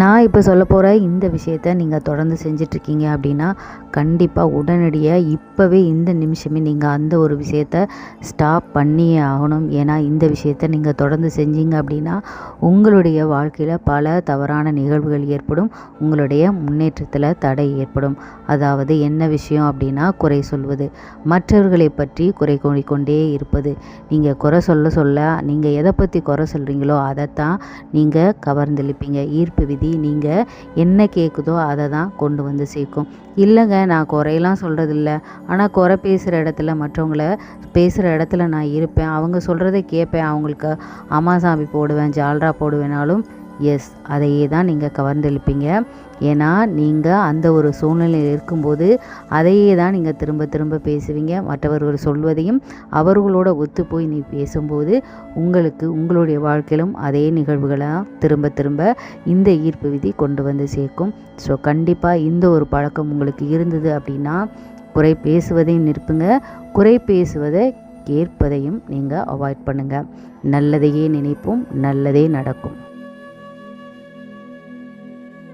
நான் இப்போ சொல்ல போகிற இந்த விஷயத்த நீங்கள் தொடர்ந்து செஞ்சிட்ருக்கீங்க அப்படின்னா கண்டிப்பாக உடனடியாக இப்போவே இந்த நிமிஷமே நீங்கள் அந்த ஒரு விஷயத்த ஸ்டாப் பண்ணியே ஆகணும். ஏன்னா இந்த விஷயத்த நீங்கள் தொடர்ந்து செஞ்சீங்க அப்படின்னா உங்களுடைய வாழ்க்கையில் பல தவறான நிகழ்வுகள் ஏற்படும். உங்களுடைய முன்னேற்றத்தில் தடை ஏற்படும். அதாவது என்ன விஷயம் அப்படின்னா குறை சொல்வது, மற்றவர்களை பற்றி குறை கூறிக்கொண்டே இருப்பது. நீங்கள் குறை சொல்ல சொல்ல நீங்கள் எதை பற்றி குறை சொல்கிறீங்களோ அதைத்தான் நீங்கள் கவர்ந்தெழுப்பீங்க. ஈர்ப்பு விதி நீங்கள் என்ன கேட்குதோ அதை தான் கொண்டு வந்து சேர்க்கும். இல்லைங்க, நான் குறையெல்லாம் சொல்கிறதில்ல, ஆனால் குறை பேசுகிற இடத்துல மற்றவங்கள பேசுகிற இடத்துல நான் இருப்பேன், அவங்க சொல்கிறத கேட்பேன், அவங்களுக்கு அமாசாமி போடுவேன், ஜால்ரா போடுவேனாலும் எஸ், அதையே தான் நீங்கள் கவர்ந்தெழுப்பீங்க. ஏன்னா நீங்கள் அந்த ஒரு சூழ்நிலையில் இருக்கும்போது அதையே தான் நீங்கள் திரும்ப திரும்ப பேசுவீங்க. மற்றவர்கள் சொல்வதையும் அவர்களோட ஒத்து போய் நீ பேசும்போது உங்களுக்கு உங்களுடைய வாழ்க்கையிலும் அதே நிகழ்வுகளாக திரும்ப திரும்ப இந்த ஈர்ப்பு விதி கொண்டு வந்து சேர்க்கும். ஸோ கண்டிப்பாக இந்த ஒரு பழக்கம் உங்களுக்கு இருந்தது அப்படின்னா குறை பேசுவதையும் நிற்புங்க. குறை பேசுவதை கேட்பதையும் நீங்கள் அவாய்ட் பண்ணுங்கள். நல்லதையே நினைப்போம், நல்லதே நடக்கும்.